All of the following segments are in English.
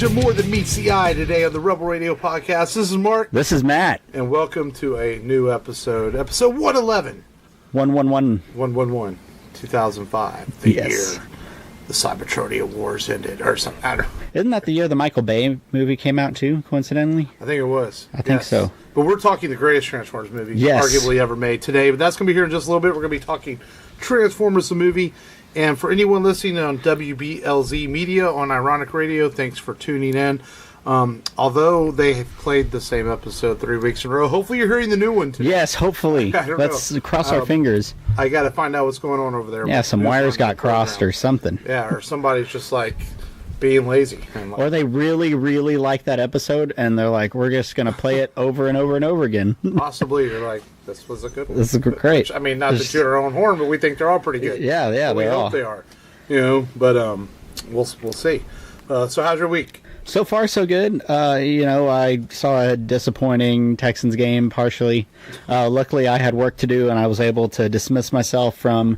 to More Than Meets the Eye today on the Rebel Radio Podcast. This is Mark. This is Matt. And welcome to a new episode 111. 111. 2005. The Yes. year the Cybertronian Wars ended, or something. I don't know. Isn't that the year the Michael Bay movie came out too, coincidentally? I think it was. I think so. But we're talking the greatest Transformers movie arguably ever made today. But that's going to be here in just a little bit. We're going to be talking Transformers the movie. And for anyone listening on WBLZ Media on Ironiq Radio, thanks for tuning in. Although they have played the same episode 3 weeks in a row, hopefully you're hearing the new one today. Yes, hopefully. Let's cross our fingers. I got to find out what's going on over there. Yeah, some wires got crossed or something. Yeah, or somebody's just like being lazy. Like, or they really, really like that episode, and they're like, we're just going to play it over and over and over again. Possibly. You're like, this was a good one. This is great. Which, I mean, not to toot our own horn, but we think they're all pretty good. Yeah, we hope they are. You know, but we'll see. So how's your week? So far, so good. I saw a disappointing Texans game partially. Luckily, I had work to do, and I was able to dismiss myself from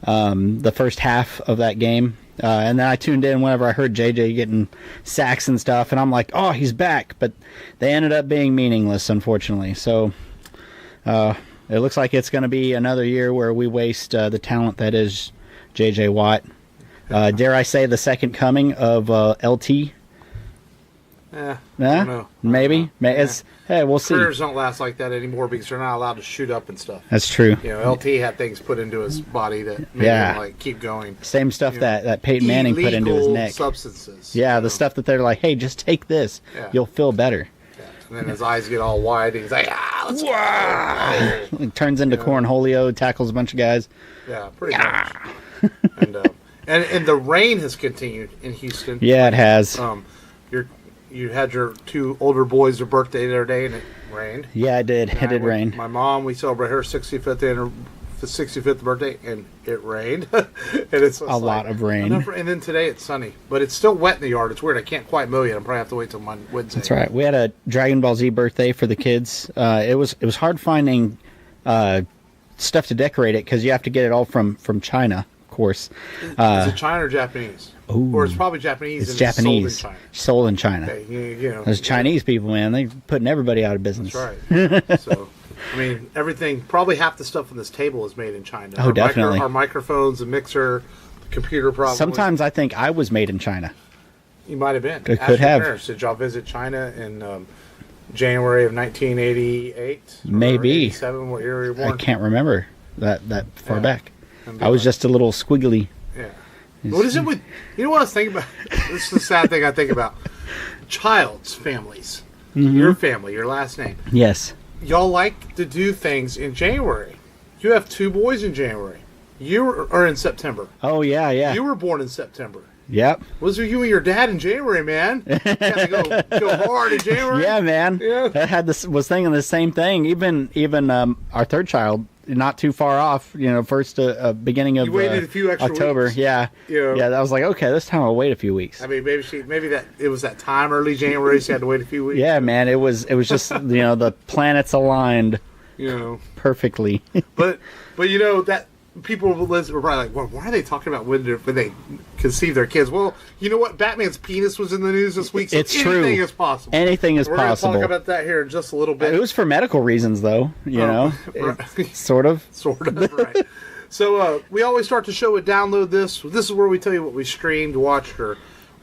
the first half of that game. And then I tuned in whenever I heard JJ getting sacks and stuff, and I'm like, oh, he's back. But they ended up being meaningless, unfortunately. So it looks like it's going to be another year where we waste the talent that is JJ Watt. Dare I say the second coming of LT? I don't know. Maybe. Hey, we'll see. Careers don't last like that anymore because they're not allowed to shoot up and stuff. That's true. You know, LT had things put into his body that made him like keep going. Same stuff that Peyton Manning put into his neck. Substances. Yeah, the stuff that they're like, hey, just take this. Yeah. You'll feel better. Yeah. And then his eyes get all wide and he's like, let's go. It turns into Cornholio, tackles a bunch of guys. Yeah, pretty much. And the rain has continued in Houston. Yeah, it has. You had your two older boys' their birthday the other day, and it rained. Yeah, it did. It did rain. My mom, we celebrate her 65th birthday, and it rained. And it's a lot of rain. And then today it's sunny, but it's still wet in the yard. It's weird. I can't quite mow yet. I'm probably have to wait till Wednesday. That's right. We had a Dragon Ball Z birthday for the kids. It was hard finding stuff to decorate it because you have to get it all from China. Course. Is it China or Japanese? Ooh, or it's probably Japanese. It's Japanese. Sold in China. Okay, those Chinese people, man, they're putting everybody out of business. That's right. So, I mean, everything, probably half the stuff on this table is made in China. Oh, definitely. Our microphones, the mixer, the computer probably. Sometimes I think I was made in China. You might have been. It could have. Parents, did y'all visit China in January of 1988? Maybe. 87, what year were you born? I can't remember that far back. I was just a little squiggly. Yeah. What is it with... You know what I was thinking about? This is the sad thing I think about. Child's families. Mm-hmm. Your family, your last name. Yes. Y'all like to do things in January. You have two boys in January. You are in September. Oh, yeah. You were born in September. Yep. Was it you and your dad in January, man? You had to go hard in January. Yeah, man. Yeah. I was thinking the same thing. Even our third child, not too far off. First beginning of you waited a few extra October. Weeks. Yeah. Yeah. I was like, okay, this time I'll wait a few weeks. I mean, maybe that it was that time early January. So you had to wait a few weeks. Yeah, man. It was just the planets aligned. Perfectly. but that. People were probably like, well, why are they talking about when they conceive their kids? Well, you know what? Batman's penis was in the news this week, so it's true. Anything is possible. Anything is possible. We're going to talk about that here in just a little bit. It was for medical reasons, though, right. Sort of. Sort of, right. So we always start the show with Download This. This is where we tell you what we streamed, watched, or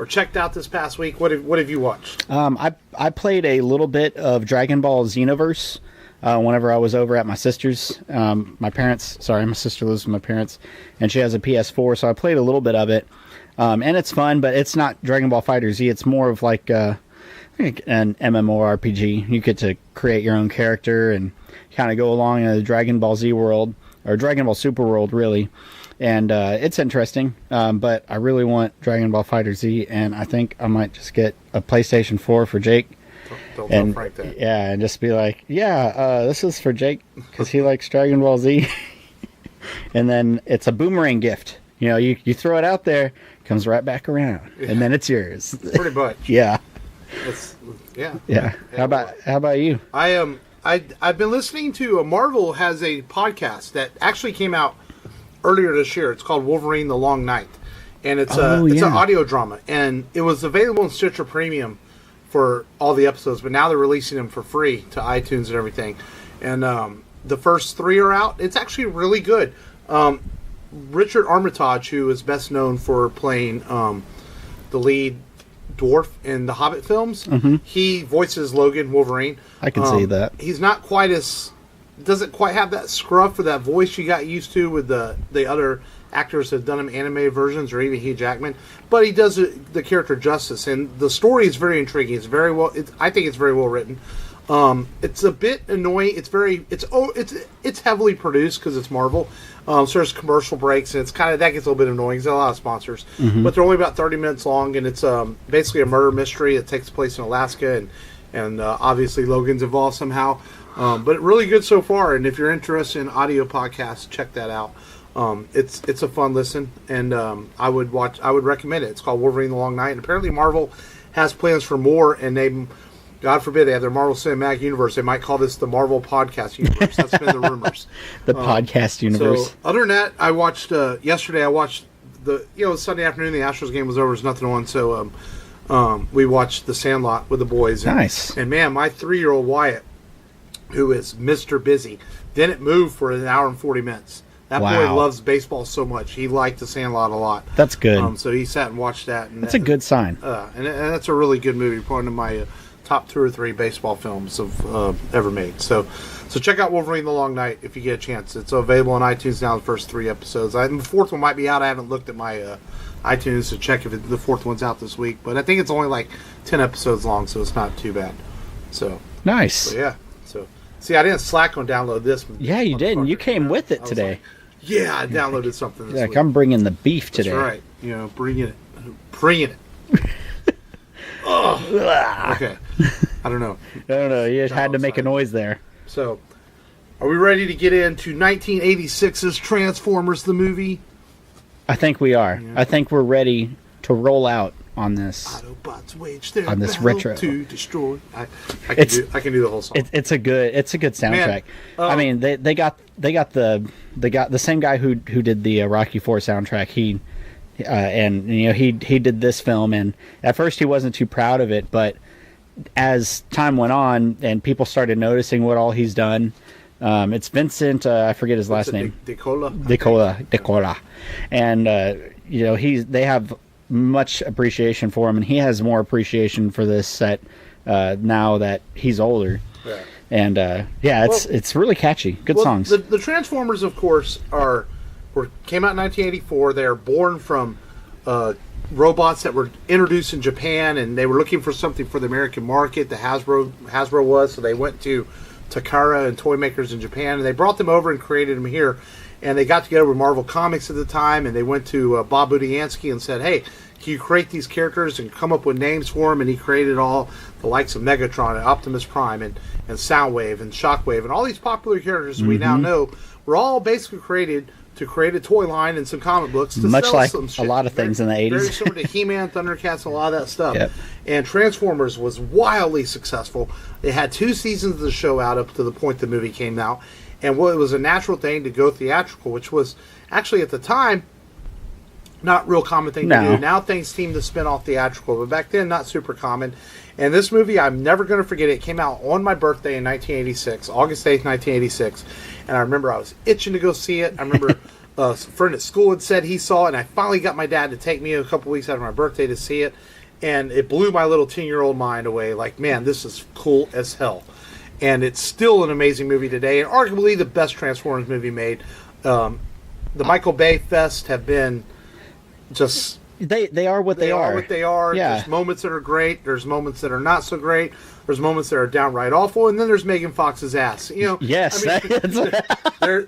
checked out this past week. What have you watched? I played a little bit of Dragon Ball Xenoverse. Whenever I was over at my sister's, my sister lives with my parents, and she has a PS4, so I played a little bit of it, and it's fun, but it's not Dragon Ball FighterZ. It's more of like an MMORPG. You get to create your own character and kind of go along in the Dragon Ball Z world, or Dragon Ball Super world, really, and it's interesting, but I really want Dragon Ball FighterZ, and I think I might just get a PlayStation 4 for Jake. Don't tell Frank that. Yeah, and just be like, this is for Jake because he likes Dragon Ball Z. And then it's a boomerang gift. You throw it out there, it comes right back around, and then it's yours. Pretty much. Yeah. Yeah. How about you? I've been listening to Marvel has a podcast that actually came out earlier this year. It's called Wolverine: The Long Night. and it's an audio drama, and it was available in Stitcher Premium for all the episodes, but now they're releasing them for free to iTunes and everything. And the first 3 are out. It's actually really good. Richard Armitage, who is best known for playing the lead dwarf in the Hobbit films, he voices Logan Wolverine. I can see that. He's not quite doesn't quite have that scruff or that voice you got used to with the other actors that have done him animated versions, or even Hugh Jackman, but he does the character justice, and the story is very intriguing. It's very well. I think it's very well written. It's a bit annoying. It's heavily produced because it's Marvel. So there's commercial breaks, and that gets a little bit annoying. There's a lot of sponsors, but they're only about 30 minutes long, and it's basically a murder mystery that takes place in Alaska, and obviously Logan's involved somehow. But really good so far, and if you're interested in audio podcasts, check that out. It's a fun listen, and I would recommend it. It's called Wolverine: The Long Night, and apparently Marvel has plans for more, and God forbid, they have their Marvel Cinematic Universe. They might call this the Marvel Podcast Universe. That's been the rumors. The podcast universe. So, other than that, I watched yesterday. I watched Sunday afternoon. The Astros game was over. There's nothing on, so we watched The Sandlot with the boys. Nice. And man, my 3-year-old Wyatt, who is Mr. Busy, didn't move for an hour and 40 minutes. That boy loves baseball so much. He liked The Sandlot a lot. That's good. So he sat and watched that. And that's a good sign. And that's a really good movie. One of my top 2 or 3 baseball films ever made. So check out Wolverine: The Long Night if you get a chance. It's available on iTunes now. The first 3 episodes. The 4th one might be out. I haven't looked at my iTunes to check if the 4th one's out this week. But I think it's only like 10 episodes long, so it's not too bad. So nice. So, yeah. So see, I didn't slack on download this. Yeah, you didn't. You came with it today. Like, yeah, I downloaded something this week. I'm bringing the beef today. That's right. Bringing it. Oh, okay. I don't know. You just had to make a noise there. So, are we ready to get into 1986's Transformers the movie? I think we are. Yeah. I think we're ready to roll out on this. Autobots wage their on this retro to destroy. I can do the whole song. It's a good soundtrack. Man, I mean, they got the same guy who did the Rocky IV soundtrack. He did this film, and at first he wasn't too proud of it, but as time went on and people started noticing what all he's done, it's Vincent. I forget his last name. DeCola, and they have much appreciation for him, and he has more appreciation for this set now that he's older. Yeah. And it's really catchy. Good songs. The Transformers, of course, came out in 1984. They are born from robots that were introduced in Japan, and they were looking for something for the American market. The Hasbro was, so they went to Takara and toy makers in Japan, and they brought them over and created them here. And they got together with Marvel Comics at the time, and they went to Bob Budiansky and said, hey, can you create these characters and come up with names for them? And he created all the likes of Megatron and Optimus Prime and Soundwave and Shockwave and all these popular characters we now know were all basically created to create a toy line and some comic books to much sell like some shit. A lot of things in the 80s. Very similar to He-Man, Thundercats, and a lot of that stuff. Yep. And Transformers was wildly successful. They had 2 seasons of the show out up to the point the movie came out. And it was a natural thing to go theatrical, which was actually at the time not a real common thing to do. Now things seem to spin off theatrical, but back then not super common. And this movie, I'm never going to forget it. It came out on my birthday in 1986, August 8th, 1986. And I remember I was itching to go see it. I remember a friend at school had said he saw it, and I finally got my dad to take me a couple weeks after my birthday to see it. And it blew my little 10-year-old mind away. Like, man, this is cool as hell. And it's still an amazing movie today, and arguably the best Transformers movie made. The Michael Bay Fest have been just... They are what they are. They are what they are. Yeah. There's moments that are great. There's moments that are not so great. There's moments that are downright awful. And then there's Megan Fox's ass. Yes. I mean,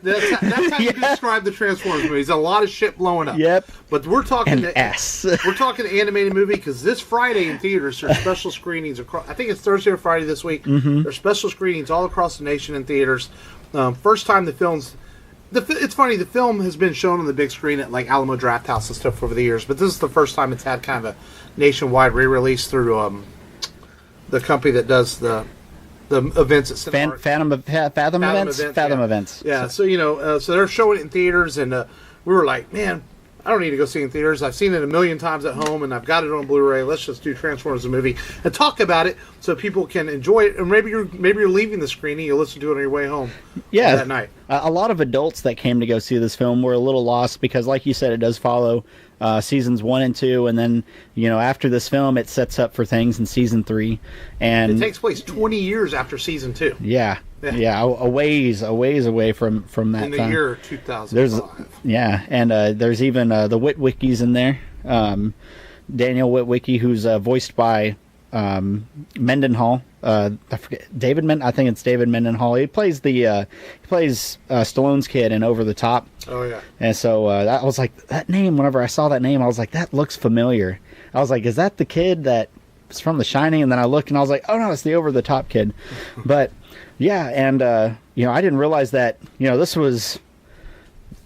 that's how you describe the Transformers movies. A lot of shit blowing up. Yep. But we're talking ass. We're talking animated movie because this Friday in theaters there's special screenings across. I think it's Thursday or Friday this week. Mm-hmm. There's special screenings all across the nation in theaters. First time the film's. It's funny, the film has been shown on the big screen at like Alamo Drafthouse and stuff over the years, but this is the first time it's had kind of a nationwide re-release through the company that does the events at Cinemark. Fathom events. Yeah, so so they're showing it in theaters, and we were like, man, I don't need to go see it in theaters. I've seen it a million times at home, and I've got it on Blu-ray. Let's just do Transformers the movie and talk about it so people can enjoy it. And maybe you're leaving the screening, you'll listen to it on your way home. Yeah, that night. A lot of adults that came to go see this film were a little lost because, like you said, it does follow seasons 1 and 2, and then after this film, it sets up for things in season 3, and it takes place 20 years after season 2. Yeah, a ways away from that. In the time. year 2005. And there's even the Witwickies in there. Daniel Witwicky, who's voiced by Mendenhall. I forget I think it's David Mendenhall. He plays Stallone's kid in Over the Top. Oh yeah. And so I was like, that name. Whenever I saw that name, I was like, that looks familiar. I was like, is that the kid that is from The Shining? And then I looked and I was like, oh no, it's the Over the Top kid. But yeah, and I didn't realize that this was.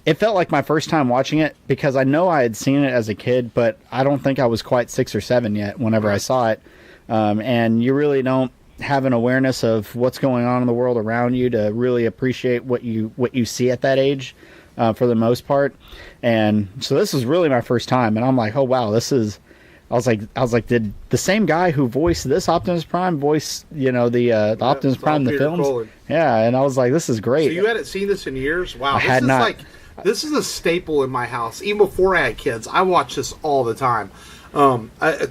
It felt like my first time watching it because I know I had seen it as a kid, but I don't think I was quite 6 or 7 yet whenever I saw it. And you really don't have an awareness of what's going on in the world around you to really appreciate what you see at that age, for the most part. And so this was really my first time, and I'm like, oh wow, this is. I was like, did the same guy who voiced this Optimus Prime voice, the Optimus Prime in the films? Colin. Yeah, and I was like, this is great. So you hadn't seen this in years? Wow, I had not. This is a staple in my house. Even before I had kids, I watch this all the time. 2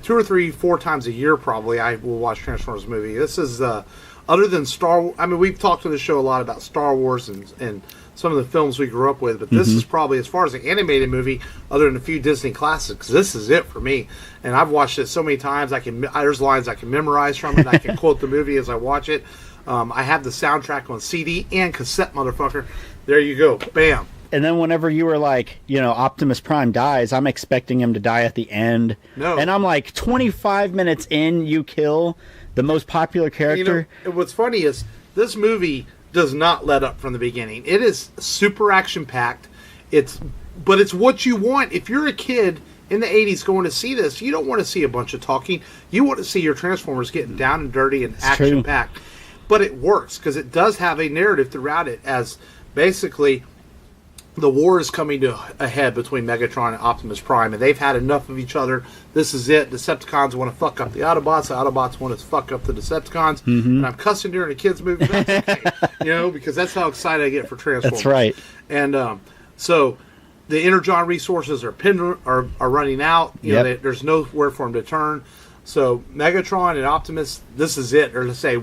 or 3, 4 times a year probably I will watch Transformers movie. This is other than Star Wars. I mean, we've talked on the show a lot about Star Wars and some of the films we grew up with, but this is probably, as far as an animated movie, other than a few Disney classics, this is it for me. And I've watched it so many times. There's lines I can memorize from it. I can quote the movie as I watch it. I have the soundtrack on CD and cassette, motherfucker. There you go. Bam. And then whenever you were like, Optimus Prime dies, I'm expecting him to die at the end. No. And I'm like, 25 minutes in, you kill the most popular character. What's funny is this movie does not let up from the beginning. It is super action-packed. But it's what you want. If you're a kid in the 80s going to see this, you don't want to see a bunch of talking. You want to see your Transformers getting down and dirty and action-packed. But it works because it does have a narrative throughout it, as basically the war is coming to a head between Megatron and Optimus Prime, and they've had enough of each other. This is it. Decepticons want to fuck up the Autobots. The Autobots want to fuck up the Decepticons. And I'm cussing during a kid's movie. That's okay, because that's how excited I get for Transformers. That's right. And so the Energon resources are running out. There's nowhere for them to turn. So Megatron and Optimus, this is it. Or to say,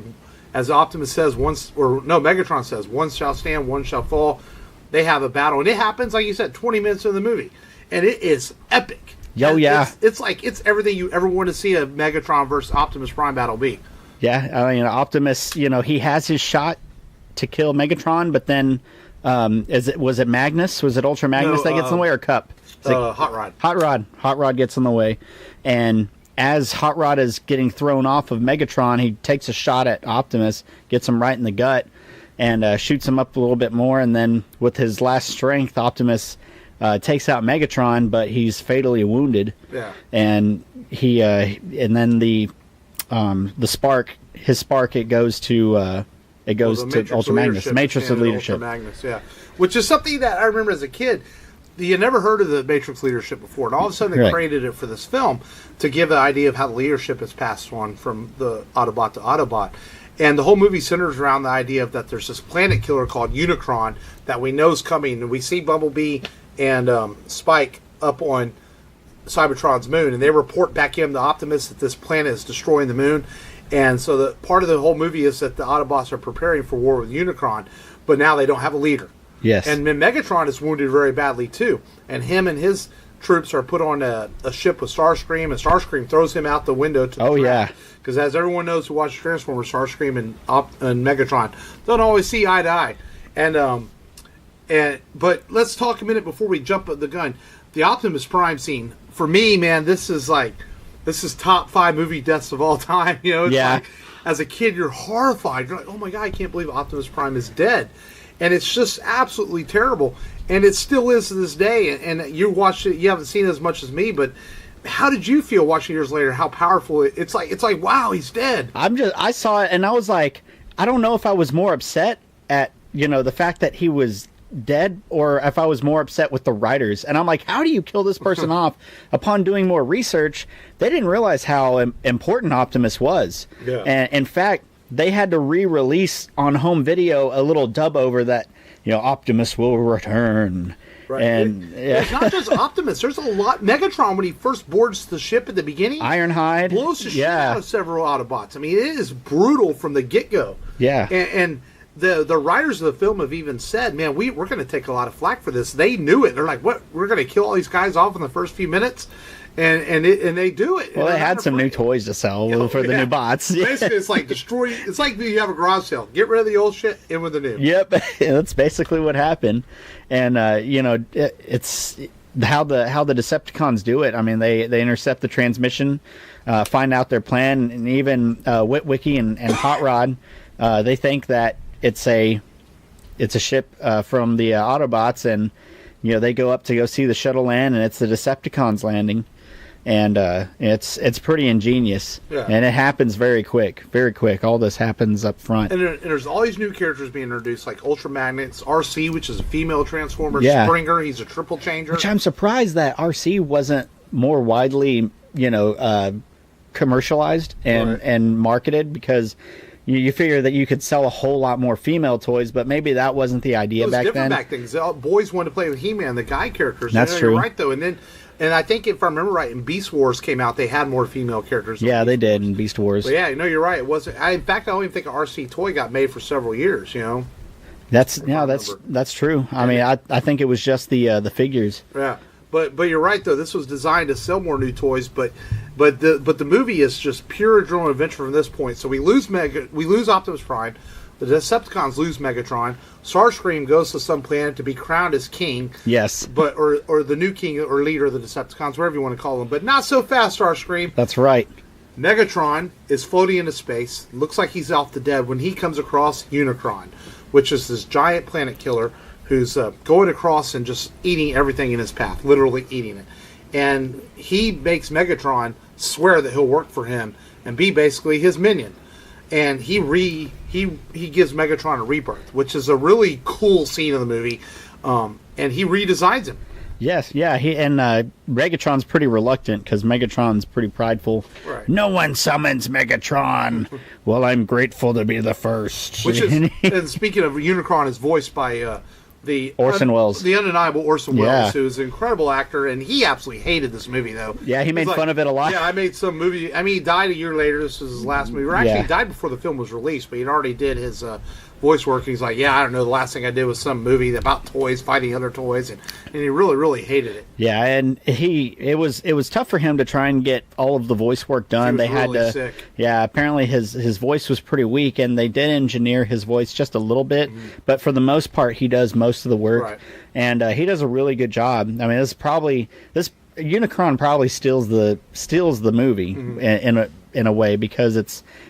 as Optimus says, Megatron says, one shall stand, one shall fall. They have a battle, and it happens, like you said, 20 minutes in the movie, and it is epic. Oh yeah, it's everything you ever want to see a Megatron versus Optimus Prime battle be. Yeah, I mean, Optimus, he has his shot to kill Megatron, but then was it Magnus? Was it Ultra Magnus that gets in the way, or Cup? Hot Rod. Hot Rod gets in the way, and as Hot Rod is getting thrown off of Megatron, he takes a shot at Optimus, gets him right in the gut, and shoots him up a little bit more, and then with his last strength, Optimus takes out Megatron, but he's fatally wounded. Yeah. And and then the spark, it goes to Ultra Magnus, the Matrix of Leadership. Ultra Magnus, yeah. Which is something that I remember as a kid. You never heard of the Matrix leadership before, and all of a sudden they created it for this film to give the idea of how the leadership is passed on from the Autobot to Autobot. And the whole movie centers around the idea of that there's this planet killer called Unicron that we know is coming. And we see Bumblebee and Spike up on Cybertron's moon, and they report back in to Optimus that this planet is destroying the moon. And so the part of the whole movie is that the Autobots are preparing for war with Unicron, but now they don't have a leader. Yes. And then Megatron is wounded very badly too. And him and his troops are put on a ship with Starscream, and Starscream throws him out the window to the track. Because as everyone knows who watches Transformers, Starscream and Megatron don't always see eye to eye. But let's talk a minute before we jump at the gun. The Optimus Prime scene, for me, man, this is top 5 movie deaths of all time. Like, as a kid, you're horrified. You're like, oh my God, I can't believe Optimus Prime is dead. And it's just absolutely terrible. And it still is to this day. And you watched it, you haven't seen it as much as me, but how did you feel watching years later? How powerful it's like wow, he's dead. I saw it and I was like, I don't know if I was more upset at the fact that he was dead or if I was more upset with the writers. And I'm like, how do you kill this person off? Upon doing more research, they didn't realize how important Optimus was. Yeah. And in fact, they had to re-release on home video a little dub over that, Optimus will return. Right. And it's not just Optimus. There's a lot. Megatron, when he first boards the ship at the beginning, Ironhide blows the shit out of several Autobots. I mean, it is brutal from the get-go. Yeah. And the writers of the film have even said, man, we're going to take a lot of flack for this. They knew it. They're like, what? We're going to kill all these guys off in the first few minutes? And they do it. Well, they had some new toys to sell for the new bots. Basically, it's like destroy. It's like you have a garage sale. Get rid of the old shit, in with the new. Yep, that's basically what happened. And it's how the Decepticons do it. I mean, they intercept the transmission, find out their plan, and even Witwicky and Hot Rod, they think that it's a ship from the Autobots, and they go up to go see the shuttle land, and it's the Decepticons landing. And it's pretty ingenious, and it happens very quick. All this happens up front. And there's all these new characters being introduced, like Ultra Magnets, RC, which is a female transformer, Springer, he's a triple changer. Which I'm surprised that RC wasn't more widely, commercialized and marketed, because you figure that you could sell a whole lot more female toys, but maybe that wasn't the idea back then. It was different back then. Boys wanted to play with He-Man, the guy characters. That's true. You're right, though. And I think, if I remember right, in Beast Wars came out, they had more female characters. Yeah, they did in Beast Wars. But yeah, you're right. It wasn't. In fact, I don't even think an RC toy got made for several years. That's true. I mean, I think it was just the figures. Yeah, but you're right though. This was designed to sell more new toys, but the movie is just pure adrenaline adventure from this point. So we lose Optimus Prime. The Decepticons lose Megatron. Starscream goes to some planet to be crowned as king. Yes. But or the new king or leader of the Decepticons, whatever you want to call him. But not so fast, Starscream. That's right. Megatron is floating into space. Looks like he's off the dead when he comes across Unicron, which is this giant planet killer who's going across and just eating everything in his path, literally eating it. And he makes Megatron swear that he'll work for him and be basically his minion. And he gives Megatron a rebirth, which is a really cool scene in the movie. And he redesigns him. Yes, yeah. Megatron's pretty reluctant because Megatron's pretty prideful. Right. No one summons Megatron. Well, I'm grateful to be the first. Which is, and speaking of Unicron, is voiced by the Orson Welles, the undeniable Orson Welles, who is an incredible actor, and he absolutely hated this movie, though. Yeah, he made fun of it a lot. Yeah, I made some movie. I mean, he died a year later. This was his last movie. Or actually, he died before the film was released, but he'd already did his voice work. He's like, I don't know, the last thing I did was some movie about toys, fighting other toys, and he really, really hated it. Yeah, and it was tough for him to try and get all of the voice work done. He was really sick. Yeah, apparently his voice was pretty weak, and they did engineer his voice just a little bit, but for the most part, he does most of the work, right. And he does a really good job. I mean, this Unicron probably steals the movie in a way, because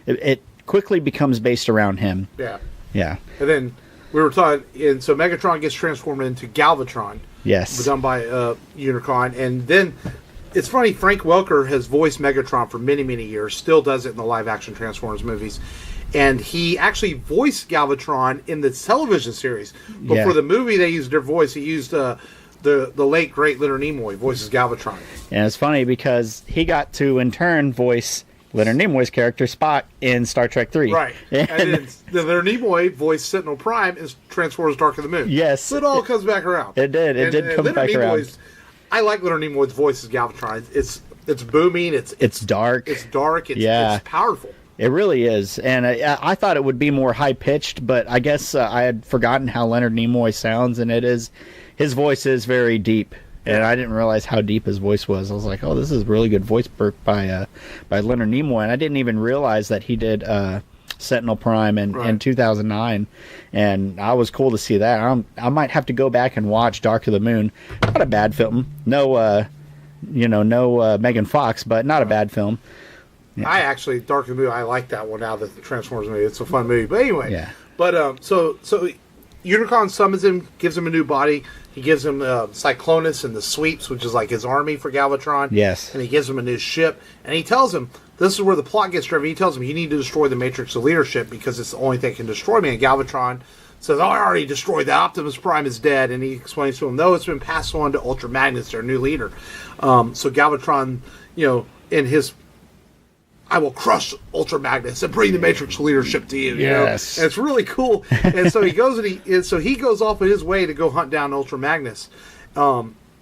it quickly becomes based around him. Yeah. Yeah. And then we were talking, and so Megatron gets transformed into Galvatron. Yes. Done by Unicron. And then it's funny, Frank Welker has voiced Megatron for many, many years, still does it in the live-action Transformers movies. And he actually voiced Galvatron in the television series. But for the movie, they used their voice. He used the late, great Leonard Nimoy voices Galvatron. And it's funny because he got to, in turn, voice Leonard Nimoy's character Spock in Star Trek 3. Right. And then the Leonard Nimoy voiced Sentinel Prime in Transformers Dark of the Moon. Yes. So it all comes back around. It did. It did come back around. I like Leonard Nimoy's voice as Galvatron. It's booming. It's dark. It's dark. It's powerful. It really is. And I thought it would be more high-pitched, but I guess I had forgotten how Leonard Nimoy sounds, and his voice is very deep. And I didn't realize how deep his voice was. I was like, oh, this is really good voice work by Leonard Nimoy. And I didn't even realize that he did Sentinel Prime in 2009. And I was cool to see that. I might have to go back and watch Dark of the Moon. Not a bad film. No Megan Fox, but not a bad film. Yeah. I actually, Dark of the Moon, I like that one out of the Transformers movie. It's a fun movie. But anyway. Yeah. But so Unicron summons him, gives him a new body. He gives him Cyclonus and the Sweeps, which is like his army for Galvatron. Yes. And he gives him a new ship. And he tells him, this is where the plot gets driven. He tells him, you need to destroy the Matrix of Leadership because it's the only thing that can destroy me. And Galvatron says, "Oh, I already destroyed that. Optimus Prime is dead." And he explains to him, "No, it's been passed on to Ultra Magnus, their new leader." So Galvatron, in his, "I will crush Ultra Magnus and bring the Matrix leadership to you." Yes. And it's really cool. And so he goes he goes off of his way to go hunt down Ultra Magnus.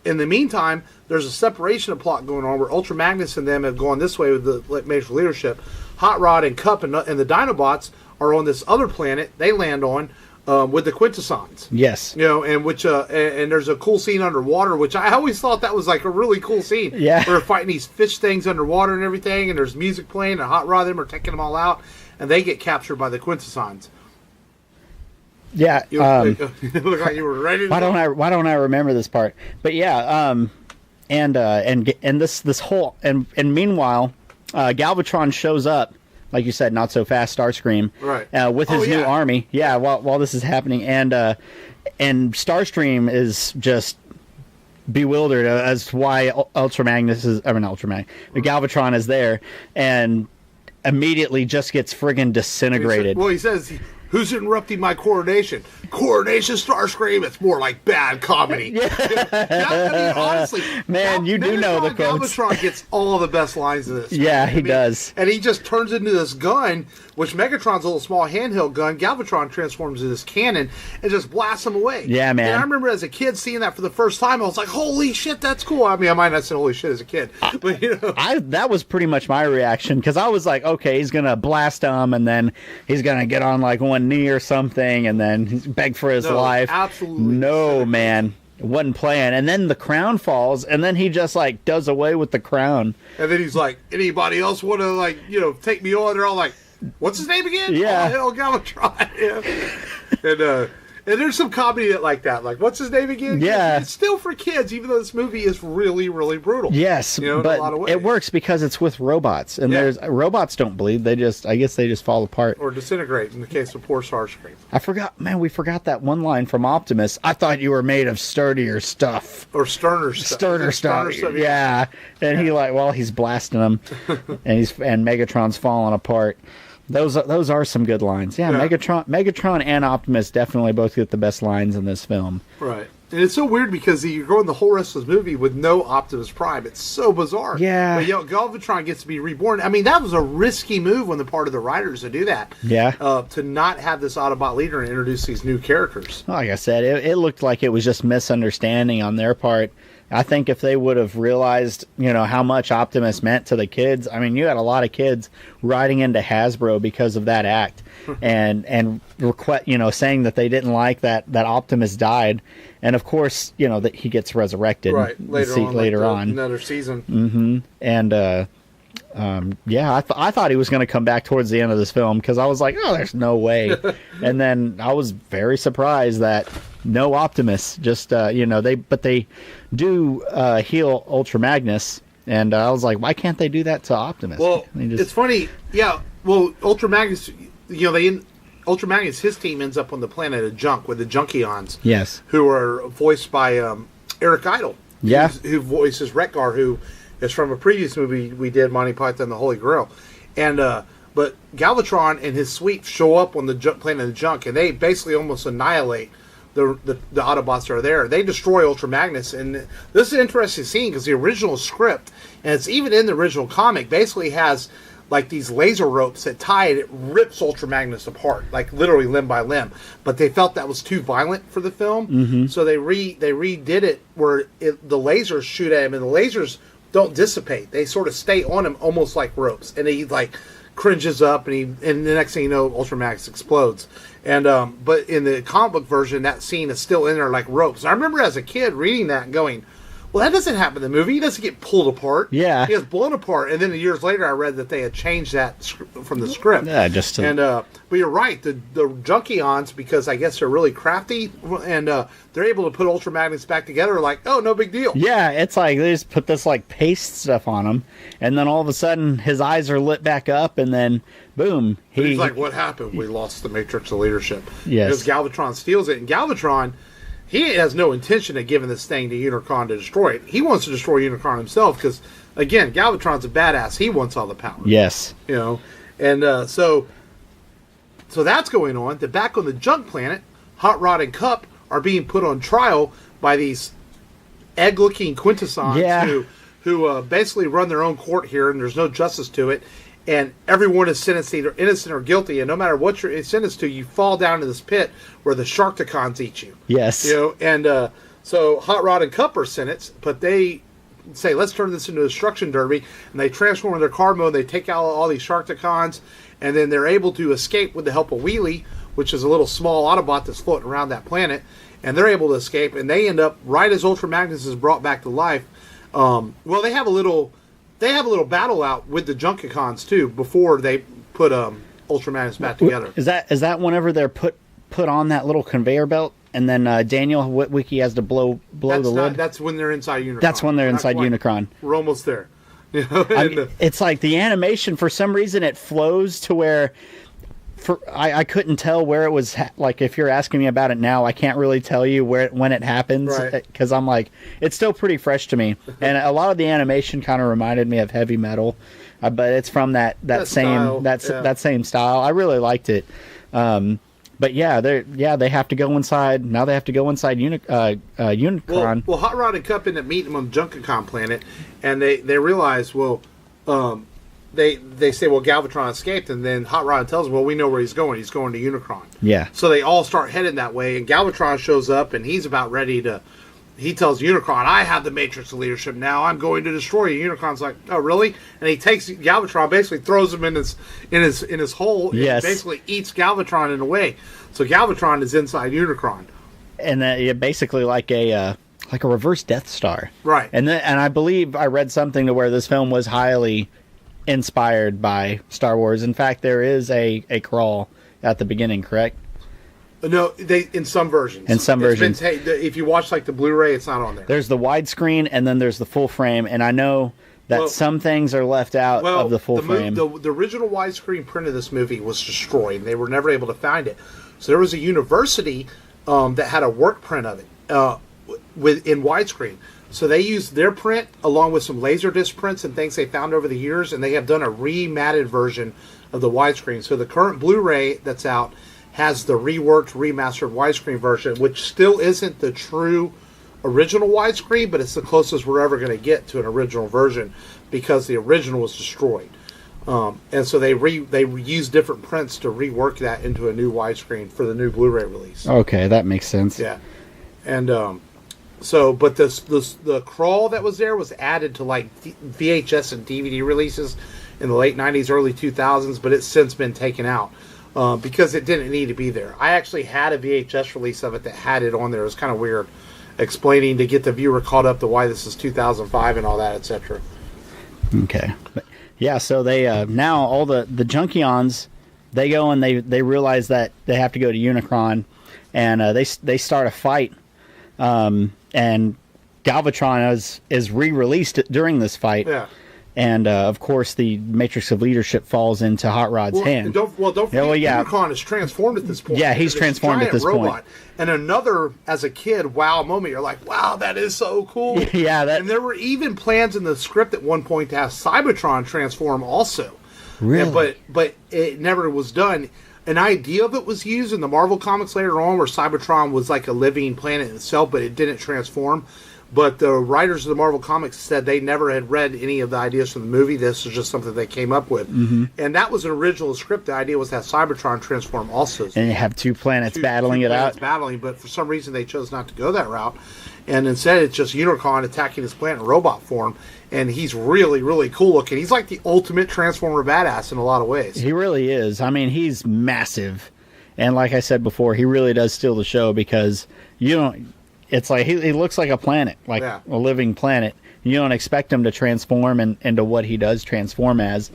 In the meantime, there's a separation of plot going on where Ultra Magnus and them have gone this way with the Matrix leadership. Hot Rod and Cup and the Dinobots are on this other planet they land on with the Quintessons. Yes. And which and there's a cool scene underwater, which I always thought that was like a really cool scene. Yeah. Where they're fighting these fish things underwater and everything, and there's music playing, and Hot Rod and them are taking them all out, and they get captured by the Quintessons. Yeah. You look like you were ready to why don't I remember this part? But yeah, and this whole and meanwhile, Galvatron shows up, like you said, not so fast, Starscream, right? With his new army. Yeah, while this is happening, and Starscream is just bewildered as to why Galvatron is there, and immediately just gets friggin' disintegrated. He says, "Who's interrupting my coronation?" "Coronation, Starscream." It's more like bad comedy. Yeah. Honestly, man, you do know the codes. Galvatron gets all the best lines of this. Yeah, he does. And he just turns into this gun, which Megatron's a little small handheld gun. Galvatron transforms into this cannon and just blasts him away. Yeah, man. And I remember as a kid seeing that for the first time. I was like, "Holy shit, that's cool." I mean, I might not say "holy shit" as a kid, but that was pretty much my reaction, because I was like, okay, he's gonna blast him, and then he's gonna get on like one knee or something, and then beg for his life. Absolutely. No, man. It wasn't playing. And then the crown falls, and then he just like does away with the crown. And then he's like, "Anybody else want to take me on?" They're all like, "What's his name again?" Yeah. "Oh, Galvatron." Yeah. And there's some comedy like that. Like, what's his name again? Yeah. It's still for kids, even though this movie is really, really brutal. Yes, in a lot of ways. it works because it's with robots, and robots don't bleed. I guess they just fall apart or disintegrate. In the case of poor Starscream. We forgot that one line from Optimus. "I thought you were made of sturdier stuff." Or sterner stuff. Sterner stuff. Yeah. And he's blasting them, and Megatron's falling apart. Those are some good lines. Yeah, Megatron and Optimus definitely both get the best lines in this film. Right. And it's so weird because you're going the whole rest of this movie with no Optimus Prime. It's so bizarre. Yeah. But Galvatron gets to be reborn. I mean, that was a risky move on the part of the writers to do that. Yeah. To not have this Autobot leader and introduce these new characters. Like I said, it looked like it was just misunderstanding on their part. I think if they would have realized, how much Optimus meant to the kids. I mean, you had a lot of kids riding into Hasbro because of that act, and saying that they didn't like that Optimus died, and of course, that he gets resurrected later on another season. Mm-hmm. And I thought he was going to come back towards the end of this film, because I was like, oh, there's no way. And then I was very surprised that no Optimus. Just they do heal Ultra Magnus, and I was like, why can't they do that to Optimus? Well, it's funny. Yeah. Well, Ultra Magnus, Ultra Magnus, his team ends up on the planet of Junk with the Junkions. Yes. Who are voiced by Eric Idle. Yeah. Who voices Wreck-Gar, who is from a previous movie we did, Monty Python and the Holy Grail. And but Galvatron and his suite show up on the planet of Junk, and they basically almost annihilate the Autobots that are there. They destroy Ultra Magnus, and this is an interesting scene because the original script, and it's even in the original comic, basically has like these laser ropes that tie it. It rips Ultra Magnus apart, like literally limb by limb. But they felt that was too violent for the film, so they redid it where the lasers shoot at him, and the lasers don't dissipate. They sort of stay on him almost like ropes, and he like cringes up, and the next thing you know, Ultra Magnus explodes. And but in the comic book version, that scene is still in there like ropes. And I remember as a kid reading that and going, well, that doesn't happen in the movie. He doesn't get pulled apart. Yeah. He gets blown apart. And then years later, I read that they had changed that from the script. Yeah, but you're right. The Junkions, because I guess they're really crafty, and they're able to put Ultra Magnus back together like, oh, no big deal. Yeah, it's like they just put this like paste stuff on him, and then all of a sudden his eyes are lit back up, and then boom. He's like, what happened? We lost the Matrix of leadership. Yes. Because Galvatron steals it. And Galvatron, he has no intention of giving this thing to Unicron to destroy it. He wants to destroy Unicron himself because, again, Galvatron's a badass. He wants all the power. Yes. And so that's going on. Then back on the Junk planet, Hot Rod and Cup are being put on trial by these egg-looking quintessons who basically run their own court here, and there's no justice to it. And everyone is sentenced either innocent or guilty, and no matter what you're sentenced to, you fall down to this pit where the Sharktacons eat you. Yes. And so Hot Rod and Cup are sentenced, but they say, let's turn this into a destruction derby, and they transform in their car mode, they take out all these Sharktacons, and then they're able to escape with the help of Wheelie, which is a little small Autobot that's floating around that planet, and they're able to escape, and they end up, right as Ultra Magnus is brought back to life, they have a little battle out with the Junkicons too before they put Ultra Magnus back together. Is that whenever they're put on that little conveyor belt, and then Daniel Witwicky has to blow the lid? That's when they're inside Unicron. That's when they're inside Unicron. We're almost there. It's like the animation, for some reason, it flows to where I couldn't tell where it was. Like, if you're asking me about it now, I can't really tell you when it happens, because I'm like, it's still pretty fresh to me. And a lot of the animation kind of reminded me of Heavy Metal, but it's from that same style. I really liked it. But they have to go inside. Now they have to go inside Unicron. Well, Hot Rod and Cup end up meeting them on the Junkicon planet, and they realize, they say, well, Galvatron escaped, and then Hot Rod tells them, well, we know where he's going. He's going to Unicron. Yeah. So they all start heading that way, and Galvatron shows up, and he's about ready to... He tells Unicron, I have the Matrix of Leadership now. I'm going to destroy you. Unicron's like, oh, really? And he takes Galvatron, basically throws him in his hole, and basically eats Galvatron in a way. So Galvatron is inside Unicron. And basically like a reverse Death Star. Right. And I believe I read something to where this film was highly inspired by Star Wars. In fact, there is a crawl at the beginning, correct? No, in some versions. If you watch like the Blu-ray, it's not on there. There's the widescreen, and then there's the full frame, and I know that some things are left out of the full frame. The original widescreen print of this movie was destroyed, and they were never able to find it. So there was a university that had a work print of it in widescreen. So they used their print along with some Laserdisc prints and things they found over the years, and they have done a rematted version of the widescreen. So the current Blu-ray that's out has the reworked, remastered widescreen version, which still isn't the true original widescreen, but it's the closest we're ever going to get to an original version because the original was destroyed. And so they used different prints to rework that into a new widescreen for the new Blu-ray release. Okay, that makes sense. Yeah, and but the crawl that was there was added to like VHS and DVD releases in the late 90s, early 2000s, but it's since been taken out. Because it didn't need to be there. I actually had a VHS release of it that had it on there. It was kind of weird, explaining to get the viewer caught up to why this is 2005 and all that, etc. Okay. So they now all the Junkions, they go and they realize that they have to go to Unicron, and they start a fight, and Galvatron is re-released during this fight. Yeah. And, of course, the Matrix of Leadership falls into Hot Rod's hand. Don't forget, Unicron is transformed at this point. Yeah, he's transformed at this point. And another, as a kid, wow moment. You're like, wow, that is so cool. Yeah. And there were even plans in the script at one point to have Cybertron transform also. Really? But it never was done. An idea of it was used in the Marvel comics later on where Cybertron was like a living planet itself, but it didn't transform. But the writers of the Marvel Comics said they never had read any of the ideas from the movie. This was just something they came up with. Mm-hmm. And that was an original script. The idea was to have Cybertron transform also. And you have two planets battling it out. But for some reason they chose not to go that route. And instead it's just Unicron attacking his planet in robot form. And he's really, really cool looking. He's like the ultimate Transformer badass in a lot of ways. He really is. I mean, he's massive. And like I said before, he really does steal the show because it's like he looks like a planet, like a living planet. You don't expect him to transform into what he does transform as.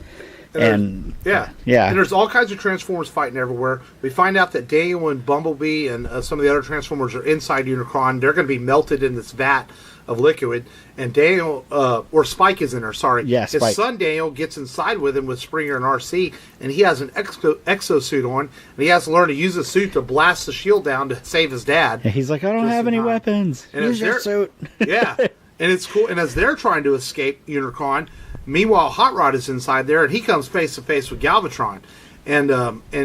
And there's all kinds of Transformers fighting everywhere. We find out that Daniel and Bumblebee and some of the other Transformers are inside Unicron. They're going to be melted in this vat of liquid. And Daniel, or Spike is in there, sorry. Yeah, Spike. His son Daniel gets inside with him with Springer and RC, and he has an exosuit on, and he has to learn to use the suit to blast the shield down to save his dad. And he's like, I don't have any weapons. Use your suit. Yeah, and it's cool. And as they're trying to escape Unicron, meanwhile, Hot Rod is inside there, and he comes face to face with Galvatron. And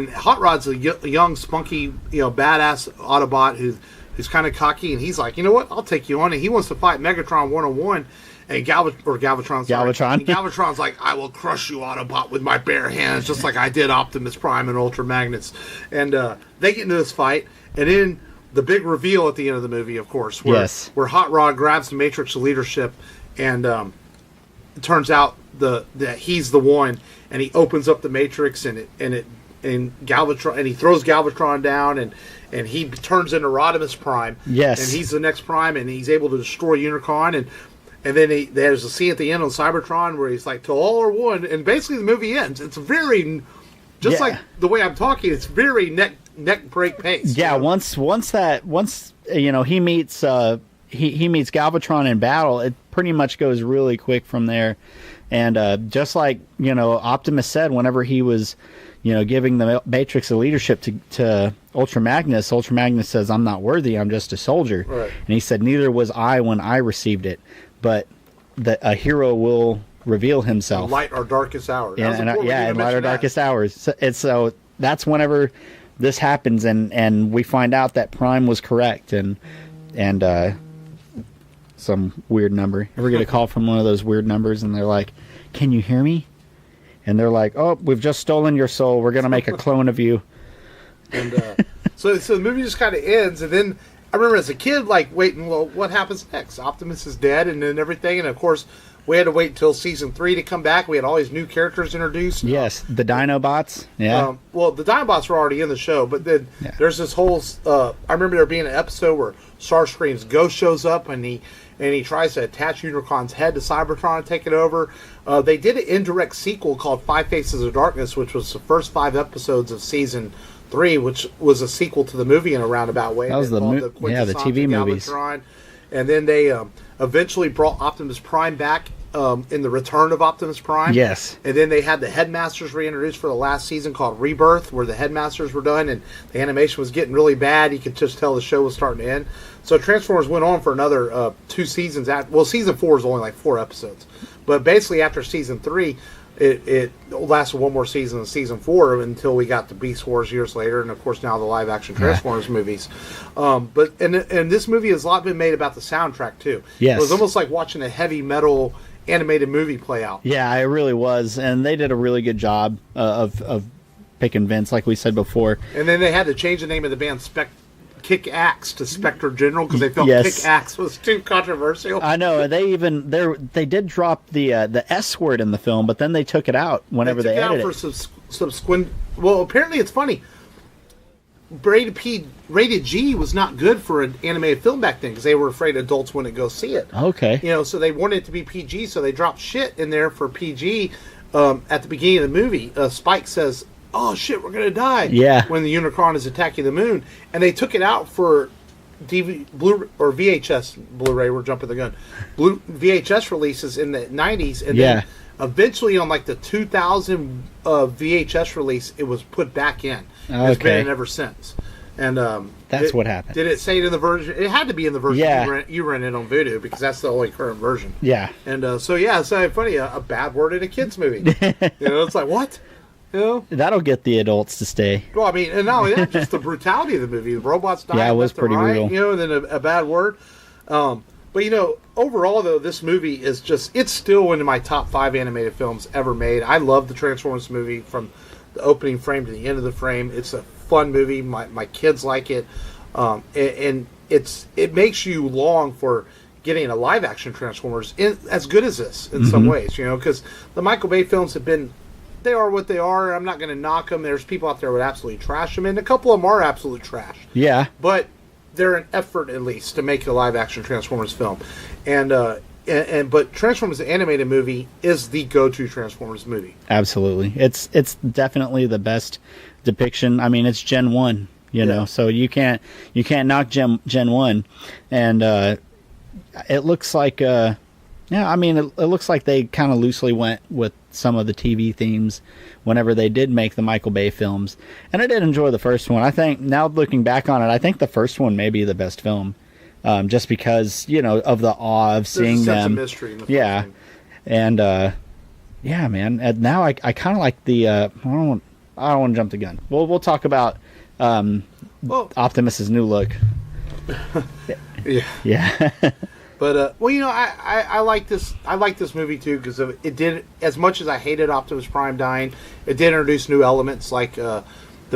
Hot Rod's a young, spunky, badass Autobot who's kind of cocky, and he's like, you know what, I'll take you on. And he wants to fight Megatron one-on-one. And Galvatron. And Galvatron's like, I will crush you, Autobot, with my bare hands, just like I did Optimus Prime and Ultra Magnus. And they get into this fight, and then the big reveal at the end of the movie, of course, where Hot Rod grabs the Matrix of leadership, and it turns out that he's the one, and he opens up the Matrix, and Galvatron, and he throws Galvatron down, and he turns into Rodimus Prime. Yes. And he's the next Prime, and he's able to destroy Unicron, and then there's a scene at the end on Cybertron where he's like, "To all are one," and basically the movie ends. It's very, like the way I'm talking, it's very neck break pace. Yeah, once he meets he meets Galvatron in battle, it pretty much goes really quick from there. And just like Optimus said, whenever he was giving the Matrix of leadership to Ultra Magnus says, "I'm not worthy. I'm just a soldier." Right. And he said, "Neither was I when I received it, but a hero will reveal himself." In light or darkest hours. In light or darkest hours. So that's whenever this happens, and we find out that Prime was correct, and some weird number. Ever get a call from one of those weird numbers, and they're like, "Can you hear me?" And they're like, "Oh, we've just stolen your soul. We're going to make a clone of you." And so the movie just kind of ends, and then I remember as a kid, like, waiting, well, what happens next? Optimus is dead, and then everything, and of course, we had to wait until season 3 to come back. We had all these new characters introduced. Yes, the Dinobots. Yeah. Well, the Dinobots were already in the show, but then there's this whole. I remember there being an episode where Starscream's ghost shows up, and he tries to attach Unicron's head to Cybertron and take it over. They did an indirect sequel called Five Faces of Darkness, which was the first 5 episodes of season 3, which was a sequel to the movie in a roundabout way. That was the TV movies. Galvatron. And then they eventually brought Optimus Prime back in the Return of Optimus Prime. Yes. And then they had the Headmasters reintroduced for the last season called Rebirth, where the Headmasters were done, and the animation was getting really bad. You could just tell the show was starting to end. So Transformers went on for another 2 seasons. Season 4 is only like 4 episodes. But basically after season 3, it lasted one more season in season 4 until we got to Beast Wars years later, and of course now the live action Transformers movies. But this movie has a lot been made about the soundtrack too. Yes. It was almost like watching a heavy metal animated movie play out. Yeah, it really was, and they did a really good job of picking Vince, like we said before. And then they had to change the name of the band Kick Axe to Spectre General because they felt Kick Axe was too controversial. I know they did drop the S word in the film, but then they took it out whenever they edited it. For subsequent. Well, apparently it's funny. Rated G was not good for an animated film back then because they were afraid adults wouldn't go see it. Okay. So they wanted it to be PG, so they dropped shit in there for PG at the beginning of the movie. Spike says, "Oh shit, we're gonna die!" Yeah. When the Unicron is attacking the moon, and they took it out for VHS Blu-ray. We're jumping the gun. VHS releases in the '90s, and then eventually on like the 2000 VHS release, it was put back in. It's been in ever since. And that's what happened. Did it say it in the version? It had to be in the version you rented on Vudu because that's the only current version. Yeah. And it's funny. A bad word in a kids movie. It's like what? That'll get the adults to stay. Well, I mean, and not only that, just the brutality of the movie. The robots dying. Yeah, it was pretty brutal. And then a bad word. But overall though, this movie is it's still one of my top 5 animated films ever made. I love the Transformers movie from the opening frame to the end of the frame. It's a fun movie. My kids like it. And it makes you long for getting a live action Transformers as good as this in some ways, because the Michael Bay films have been, they are what they are. I'm not going to knock them. There's people out there who would absolutely trash them, and a couple of them are absolute trash. Yeah. But they're an effort, at least, to make a live-action Transformers film. But Transformers the animated movie is the go-to Transformers movie. Absolutely. It's definitely the best depiction. I mean, it's Gen 1, so you can't knock Gen 1. And it looks like... it looks like they kind of loosely went with some of the TV themes whenever they did make the Michael Bay films. And I did enjoy the first one. I think, now looking back on it, I think the first one may be the best film. Just because, of the awe of seeing them. There's a sense of mystery in the first thing. And, man. And now I kind of like the, I don't want to jump the gun. We'll talk about Optimus's new look. Yeah. But I like this. I like this movie too because it did, as much as I hated Optimus Prime dying, it did introduce new elements like the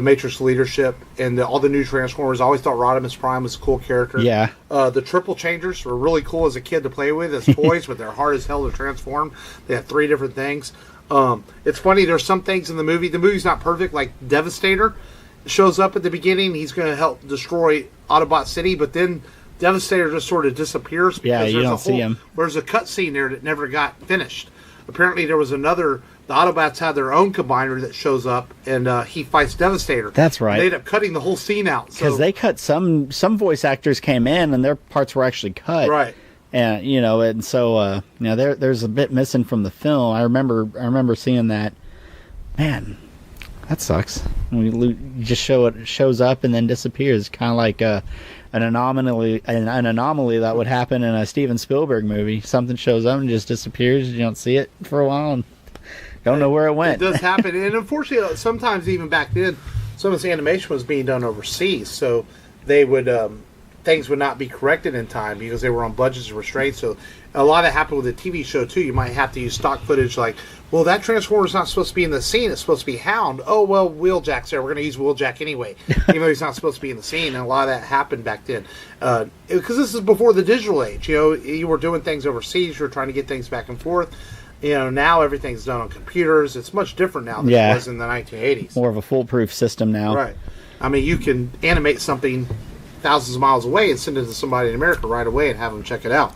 Matrix leadership and all the new Transformers. I always thought Rodimus Prime was a cool character. Yeah. The Triple Changers were really cool as a kid to play with as toys, but they're hard as hell to transform. They have 3 different things. It's funny. There's some things in the movie. The movie's not perfect. Like Devastator shows up at the beginning. He's going to help destroy Autobot City, but then Devastator just sort of disappears. Because you don't see him. There's a cutscene there that never got finished. Apparently, there was the Autobots had their own combiner that shows up, and he fights Devastator. That's right. They end up cutting the whole scene out. Because they cut some voice actors came in, and their parts were actually cut. Right. And, and so, there's a bit missing from the film. I remember seeing that. Man, that sucks. When you just shows up and then disappears. Kind of like an anomaly that would happen in a Steven Spielberg movie. Something shows up and just disappears. You don't see it for a while and don't know where it went. It does happen. And unfortunately, sometimes even back then, some of this animation was being done overseas. So they would... things would not be corrected in time because they were on budgets and restraints. So a lot of that happened with the TV show too. You might have to use stock footage like, well, that Transformer's not supposed to be in the scene. It's supposed to be Hound. Oh, well, Wheeljack's there. We're going to use Wheeljack anyway, even though he's not supposed to be in the scene. And a lot of that happened back then. Because this is before the digital age. You were doing things overseas. You were trying to get things back and forth. Now everything's done on computers. It's much different now than it was in the 1980s. More of a foolproof system now. Right. I mean, you can animate something thousands of miles away and send it to somebody in America right away and have them check it out.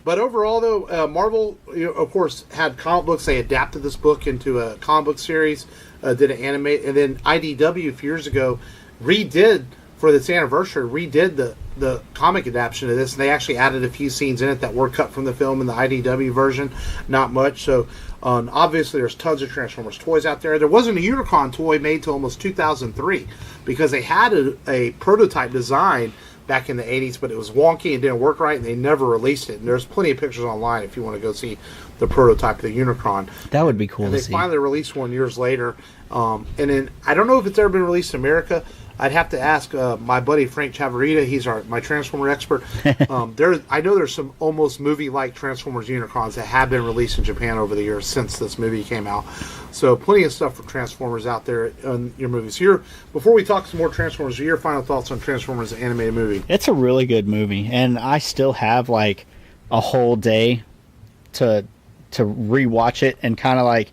But overall, though, Marvel, of course, had comic books. They adapted this book into a comic book series, did an animate, and then IDW a few years ago for this anniversary, redid the comic adaptation of this, and they actually added a few scenes in it that were cut from the film in the IDW version. Not much. So obviously, there's tons of Transformers toys out there. There wasn't a Unicron toy made till almost 2003 because they had a prototype design back in the 80s, but it was wonky and didn't work right, and they never released it. And there's plenty of pictures online if you want to go see the prototype of the Unicron. That would be cool to see. They finally released one years later. And then I don't know if it's ever been released in America. I'd have to ask my buddy Frank Chavarita. He's my Transformer expert. I know there's some almost movie-like Transformers Unicrons that have been released in Japan over the years since this movie came out. So plenty of stuff for Transformers out there in your movies. Before we talk some more Transformers, your final thoughts on Transformers the animated movie? It's a really good movie, and I still have like a whole day to rewatch it and kind of like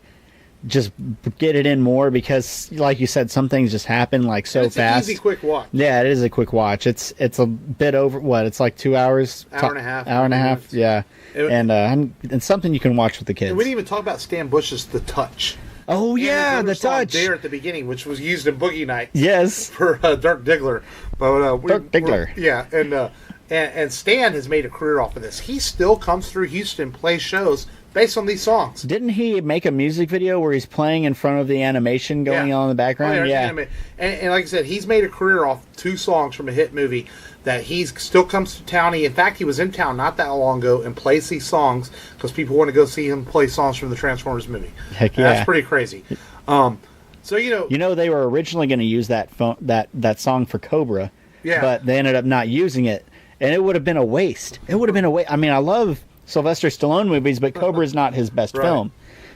just get it in more because, like you said, some things just happen like so it's fast. It's an easy, quick watch. Yeah, it is a quick watch. It's a bit over what? It's like 2 hours, hour and a half. Hour and a half. Yeah, and something you can watch with the kids. And we didn't even talk about Stan Bush's The Touch. Oh yeah, The Touch there at the beginning, which was used in Boogie Nights. Yes, for Dirk Diggler. But Dirk Diggler. Yeah, and Stan has made a career off of this. He still comes through Houston, plays shows based on these songs. Didn't he make a music video where he's playing in front of the animation going on in the background? Oh, yeah. And like I said, he's made a career off 2 songs from a hit movie that he still comes to town. In fact, he was in town not that long ago and plays these songs because people want to go see him play songs from the Transformers movie. Heck yeah. That's pretty crazy. So, they were originally going to use that song for Cobra, but they ended up not using it. And it would have been a waste. I mean, I love Sylvester Stallone movies, but Cobra is not his best film.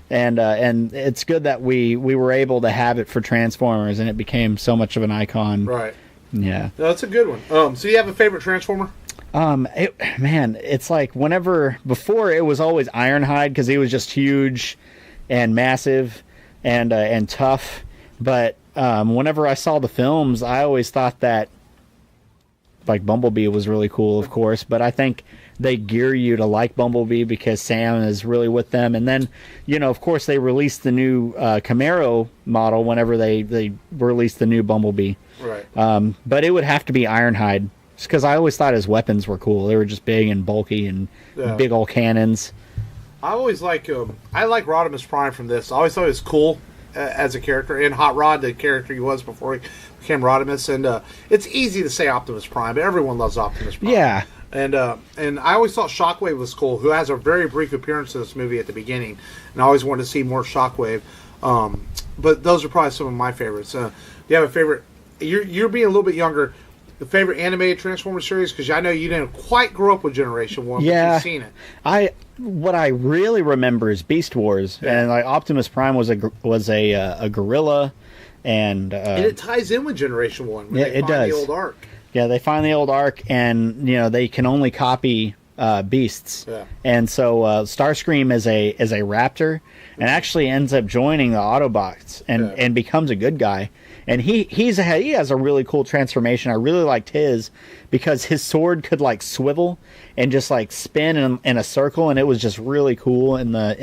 And it's good that we were able to have it for Transformers, and it became so much of an icon. Right. Yeah. No, that's a good one. So you have a favorite Transformer? It's like before it was always Ironhide because he was just huge and massive and tough. But whenever I saw the films, I always thought that like Bumblebee was really cool, of course, but I think they gear you to like Bumblebee because Sam is really with them. And then, of course, they released the new Camaro model whenever they released the new Bumblebee. Right. But it would have to be Ironhide because I always thought his weapons were cool. They were just big and bulky and big old cannons. I always like Rodimus Prime from this. I always thought he was cool as a character, and Hot Rod, the character he was before he became Rodimus. And it's easy to say Optimus Prime, but everyone loves Optimus Prime. Yeah. And I always thought Shockwave was cool, who has a very brief appearance in this movie at the beginning, and I always wanted to see more Shockwave. but those are probably some of my favorites. Do you have a favorite? You're being a little bit younger. The favorite animated Transformers series, because I know you didn't quite grow up with Generation 1, but you've seen it. What I really remember is Beast Wars, and like Optimus Prime was a gorilla, and it ties in with Generation 1. When they find the old Ark. Yeah, they find the old Ark, and they can only copy beasts, and so Starscream is a raptor, and actually ends up joining the Autobots and becomes a good guy. And he has a really cool transformation. I really liked his because his sword could like swivel and just like spin in a circle, and it was just really cool in the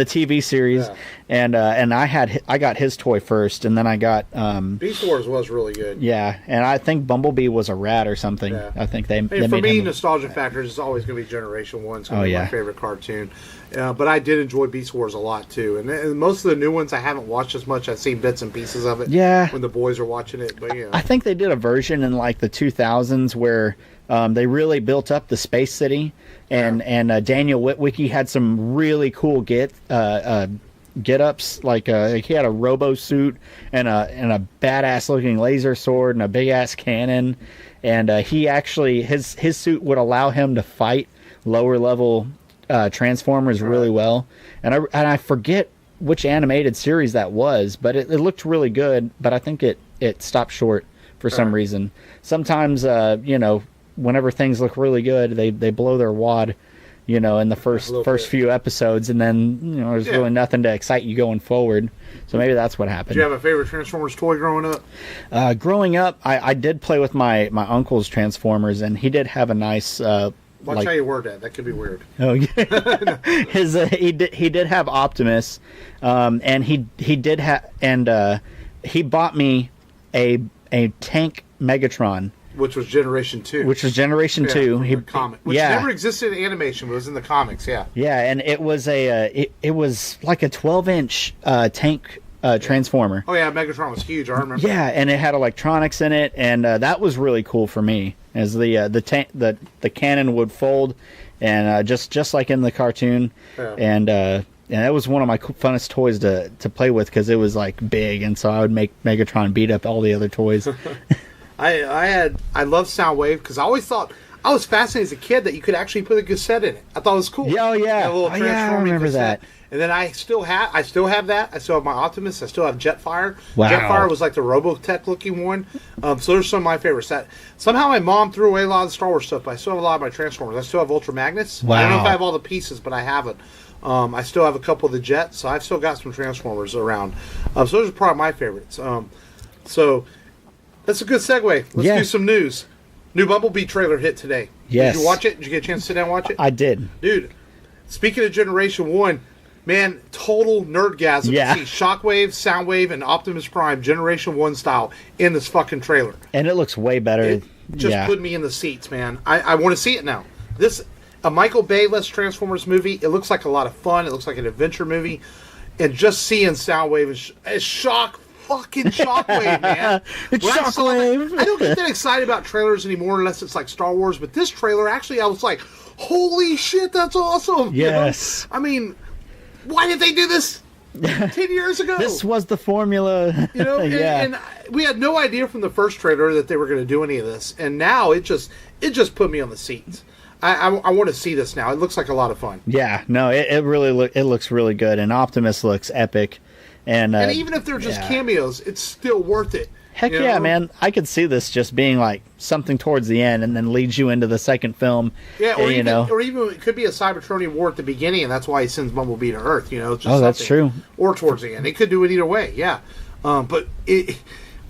TV series. Yeah. And I got his toy first, and then I got Beast Wars was really good. Yeah, and I think Bumblebee was a rat or something. Yeah. I think they for made me, him nostalgia factors is always going to be Generation 1. It's my favorite cartoon. But I did enjoy Beast Wars a lot too, and most of the new ones I haven't watched as much. I've seen bits and pieces of it. Yeah, when the boys are watching it. But I think they did a version in like the 2000s where they really built up the space city, and Daniel Witwicky had some really cool get-ups. Like he had a robo suit and a badass looking laser sword and a big ass cannon, and he actually his suit would allow him to fight lower level Transformers really well, and I forget which animated series that was, but it looked really good, but I think it stopped short for some reason. Sometimes whenever things look really good, they blow their wad in the first few episodes, and then there's really nothing to excite you going forward. So maybe that's what happened. Did you have a favorite Transformers toy growing up? Growing up, I did play with my uncle's Transformers, and he did have a nice watch how you word that. That could be weird. Oh yeah. He did have Optimus, and he did have, and he bought me a tank Megatron, which was Generation 2. Which was Generation 2. He comic, which never existed in animation, but was in the comics. Yeah. Yeah, and it was it was like a 12-inch tank Transformer. Oh yeah, Megatron was huge. I remember. Yeah, and it had electronics in it, and that was really cool for me. As the cannon would fold, and just like in the cartoon, and that was one of my funnest toys to play with because it was like big, and so I would make Megatron beat up all the other toys. I love Soundwave because I always thought I was fascinated as a kid that you could actually put a cassette in it. I thought it was cool. Yeah, a little I remember cassette. That. And then I still have that. I still have my Optimus. I still have Jetfire. Wow. Jetfire was like the Robotech looking one. So there's some of my favorites. Somehow my mom threw away a lot of the Star Wars stuff, but I still have a lot of my Transformers. I still have Ultra Magnets. Wow. I don't know if I have all the pieces, but I have it. I still have a couple of the Jets, so I've still got some Transformers around. So those are probably my favorites. So that's a good segue. Let's do some news. New Bumblebee trailer hit today. Yes. Did you watch it? Did you get a chance to sit down and watch it? I did. Dude, speaking of Generation 1, man, total nerdgasm to see Shockwave, Soundwave, and Optimus Prime Generation 1 style in this fucking trailer. And it looks way better. It just put me in the seats, man. I want to see it now. A Michael Bay-less Transformers movie. It looks like a lot of fun. It looks like an adventure movie. And just seeing Soundwave is fucking Shockwave, man. It's Shockwave. I don't get that excited about trailers anymore unless it's like Star Wars. But this trailer, actually, I was like, holy shit, that's awesome. Yes. I mean, why did they do this 10 years ago? This was the formula. And we had no idea from the first trailer that they were going to do any of this. And now it just put me on the seats. I want to see this now. It looks like a lot of fun. Yeah, no, it really looks really good, and Optimus looks epic. And even if they're just cameos, it's still worth it. Heck yeah, man. I could see this just being like something towards the end and then leads you into the second film. Yeah, or even it could be a Cybertronian war at the beginning, and that's why he sends Bumblebee to Earth. That's true. Or towards the end. It could do it either way, yeah. But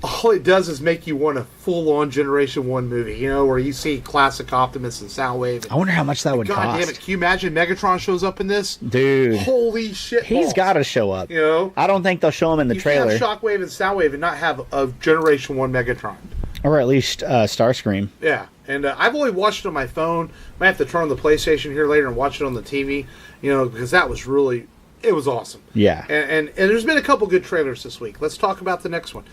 all it does is make you want a full-on Generation 1 movie, where you see classic Optimus and Soundwave. I wonder how much that would cost. God damn it. Can you imagine Megatron shows up in this? Dude. Holy shit. He's got to show up. I don't think they'll show him in the trailer. You can't have Shockwave and Soundwave and not have a Generation 1 Megatron. Or at least Starscream. Yeah. And I've only watched it on my phone. Might have to turn on the PlayStation here later and watch it on the TV, because that was really... It was awesome. Yeah. And there's been a couple good trailers this week. Let's talk about the next one.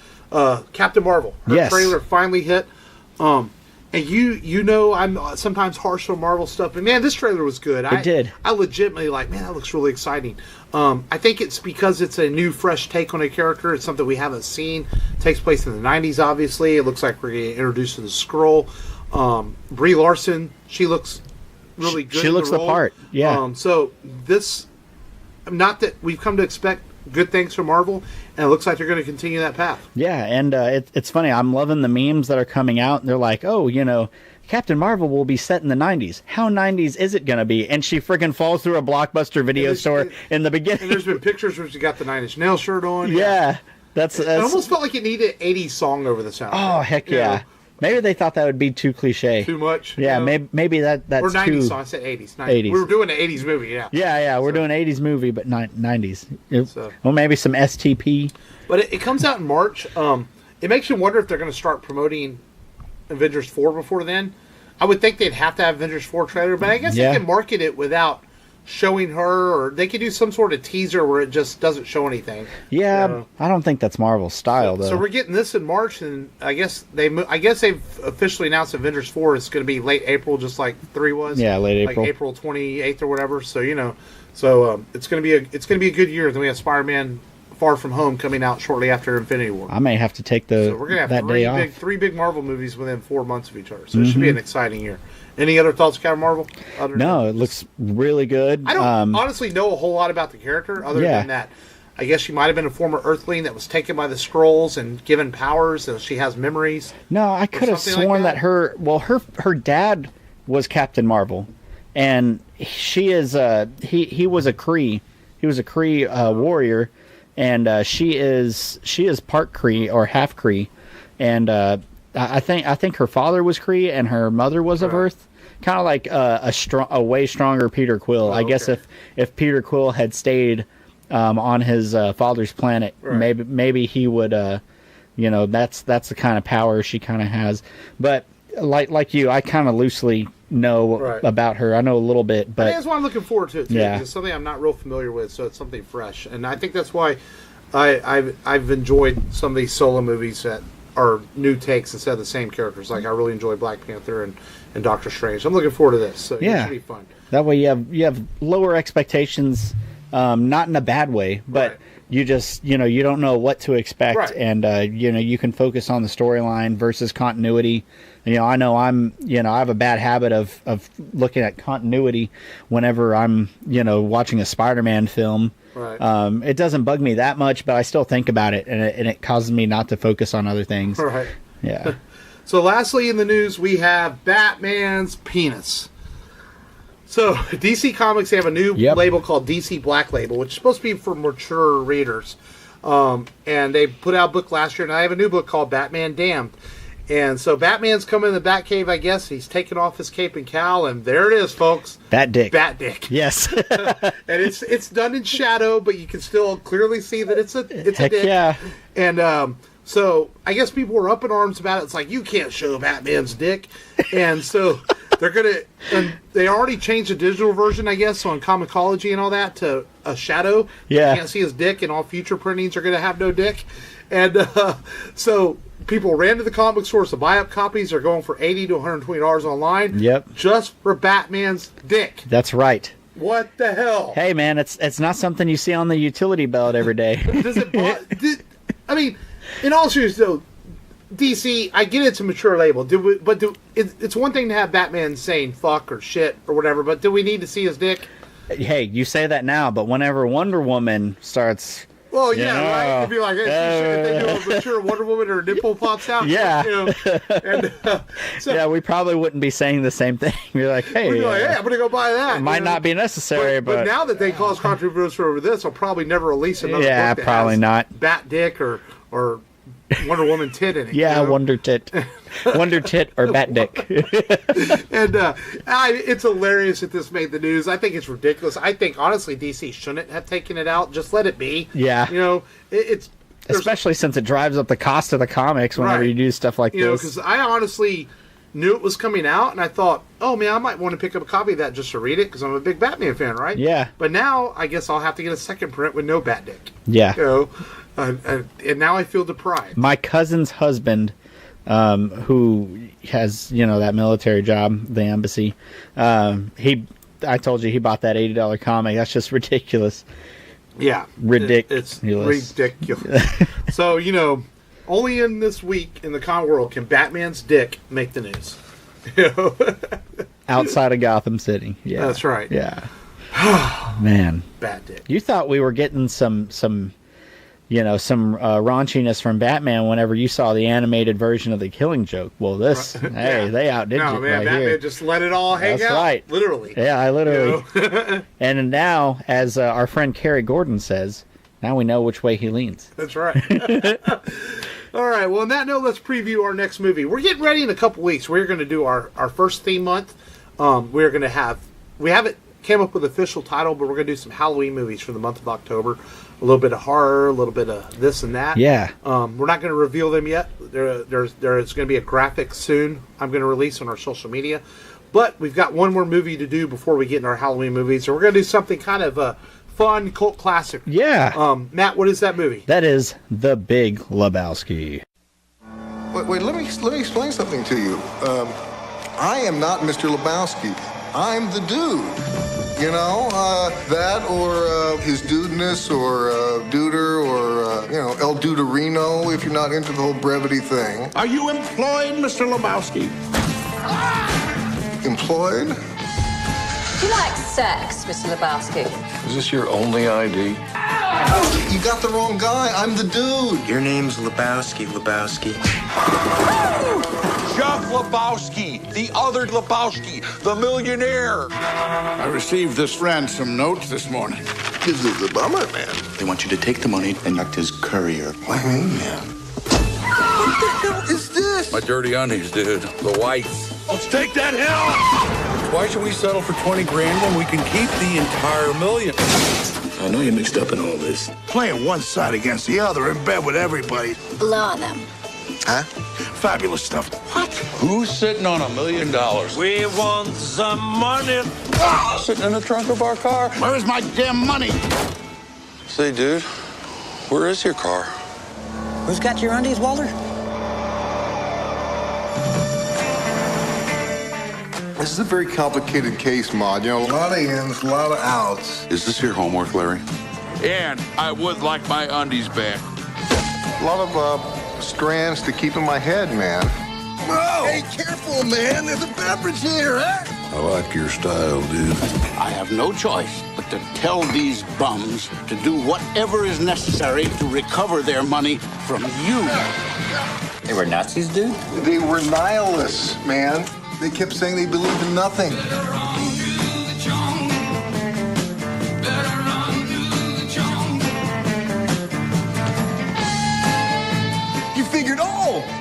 Captain Marvel. Her trailer finally hit. And you know I'm sometimes harsh on Marvel stuff, but man, this trailer was good. I legitimately man, that looks really exciting. I think it's because it's a new, fresh take on a character. It's something we haven't seen. It takes place in the 90s, obviously. It looks like we're getting introduced to the Skrull. Brie Larson, she looks really good. She looks the part, yeah. So this, not that we've come to expect good things from Marvel, and it looks like they're going to continue that path. Yeah, and it's funny. I'm loving the memes that are coming out, and they're like, oh, Captain Marvel will be set in the 90s. How 90s is it going to be? And she freaking falls through a Blockbuster video store in the beginning. And there's been pictures where she got the Nine Inch Nails shirt on. Yeah. That's it almost felt like it needed an 80s song over the sound. Oh, heck yeah. Maybe they thought that would be too cliche. Too much? Yeah, maybe that's or 90s too... song. I said 80s. 90s. We were doing an 80s movie, yeah. Yeah, we're doing an 80s movie, but 90s. Well, maybe some STP. But it comes out in March. It makes you wonder if they're going to start promoting Avengers 4 before then. I would think they'd have to have Avengers 4 trailer, but I guess they can market it without showing her, or they could do some sort of teaser where it just doesn't show anything. Yeah, I don't think that's Marvel's style, though. So we're getting this in March, and I guess they've officially announced Avengers 4 is going to be late April, just like 3 was. Yeah, late April, like April 28th or whatever. So it's going to be a good year. Then we have Spider-Man Far From Home coming out shortly after Infinity War. I may have to take we're gonna have three big Marvel movies within 4 months of each other. So it should be an exciting year. Any other thoughts, Captain Marvel? No, it looks really good. I don't honestly know a whole lot about the character other than that. I guess she might have been a former Earthling that was taken by the Skrulls and given powers, so she has memories. No, I could have sworn that her dad was Captain Marvel, and she is he was a Kree. He was a Kree warrior. And she is part Kree or half Kree, and I think her father was Kree and her mother was of Earth, kind of like a way stronger Peter Quill. I guess if Peter Quill had stayed on his father's planet, maybe he would. That's the kind of power she kind of has. But like you, I kind of loosely know about her. I know a little bit, but that's why I'm looking forward to it too. It's something I'm not real familiar with, so it's something fresh, and I think that's why I've enjoyed some of these solo movies that are new takes instead of the same characters. Like I really enjoy Black Panther and Doctor Strange. I'm looking forward to this, so it should be fun. That way you have lower expectations, not in a bad way, but you just you don't know what to expect, and you can focus on the storyline versus continuity. I know I have a bad habit of looking at continuity whenever I'm, watching a Spider-Man film. Right. It doesn't bug me that much, but I still think about it, and it causes me not to focus on other things. Right. Yeah. So lastly in the news, we have Batman's penis. So DC Comics, they have a new label called DC Black Label, which is supposed to be for mature readers. And they put out a book last year, and I have a new book called Batman Damned. And so Batman's coming in the Batcave, I guess. He's taking off his cape and cowl, and there it is, folks. Bat dick. Yes. And it's done in shadow, but you can still clearly see that it's a dick. Yeah. And so I guess people were up in arms about it. It's like, you can't show Batman's dick. And so they already changed the digital version, I guess, on Comixology and all that to a shadow. Yeah. You can't see his dick, and all future printings are going to have no dick. And so people ran to the comic stores to buy up copies. They're going for $80 to $120 online. Yep. Just for Batman's dick. That's right. What the hell? Hey, man, it's not something you see on the utility belt every day. Does it? I mean, in all seriousness, though, DC, I get it's a mature label, it's one thing to have Batman saying fuck or shit or whatever, but do we need to see his dick? Hey, you say that now, but whenever Wonder Woman starts... Well, right? It'd be like, if they do a mature Wonder Woman, her nipple pops out. Yeah. And, yeah, we probably wouldn't be saying the same thing. We're like, hey. We'd be like, hey, I'm going to go buy that. It might not be necessary, but now that they cause controversy over this, I'll probably never release another book that probably has not. Bat dick or Wonder Woman tit in it. Yeah, Wonder tit. Wonder tit or Bat dick. And it's hilarious that this made the news. I think it's ridiculous. I think, honestly, DC shouldn't have taken it out. Just let it be. Yeah. It's... Especially since it drives up the cost of the comics whenever you do stuff like this. Because I honestly knew it was coming out, and I thought, oh, man, I might want to pick up a copy of that just to read it, because I'm a big Batman fan, right? Yeah. But now, I guess I'll have to get a second print with no Bat dick. Yeah. And now I feel deprived. My cousin's husband who has, that military job, the embassy. I told you he bought that $80 comic. That's just ridiculous. Yeah. Ridiculous. It's ridiculous. So, only in this week in the comic world can Batman's dick make the news. Outside of Gotham City. Yeah. That's right. Yeah. Man. Bat dick. You thought we were getting some raunchiness from Batman whenever you saw the animated version of the Killing Joke. Well, they outdid you right Batman here. just let it all hang out. That's right. Literally. Yeah, I literally. And now, as our friend Kerry Gordon says, now we know which way he leans. That's right. All right. Well, on that note, let's preview our next movie. We're getting ready in a couple weeks. We're going to do our first theme month. We're going to have... We haven't came up with an official title, but we're going to do some Halloween movies for the month of October. A little bit of horror, a little bit of this and that. Yeah. We're not going to reveal them yet. There's going to be a graphic soon I'm going to release on our social media. But we've got one more movie to do before we get in our Halloween movies. So we're going to do something kind of fun, cult classic. Yeah. Matt, what is that movie? That is The Big Lebowski. Wait, let me explain something to you. I am not Mr. Lebowski. I'm the dude. That or his dudeness or duder or, El Duderino if you're not into the whole brevity thing. Are you employed, Mr. Lebowski? Employed? Do you like sex, Mr. Lebowski? Is this your only ID? You got the wrong guy. I'm the dude. Your name's Lebowski. Jeff Lebowski, the other Lebowski, the millionaire. I received this ransom note this morning. This is a bummer, man. They want you to take the money and act as courier. What do you mean, man? What the hell is this? My dirty undies, dude. The whites. Let's take that hell! Why should we settle for 20 grand when we can keep the entire $1 million? I know you're mixed up in all this. Playing one side against the other in bed with everybody. Blow on them. Huh? Fabulous stuff. What? Who's sitting on $1 million? We want some money. Sitting in the trunk of our car. Where's my damn money? Say, dude, where is your car? Who's got your undies, Walter? This is a very complicated case, Maude. A lot of ins, a lot of outs. Is this your homework, Larry? And I would like my undies back. A lot of strands to keep in my head, man. Whoa! Hey, careful, man. There's a beverage here, huh? I like your style, dude. I have no choice but to tell these bums to do whatever is necessary to recover their money from you. They were Nazis, dude? They were nihilists, man. They kept saying they believed in nothing. You figured,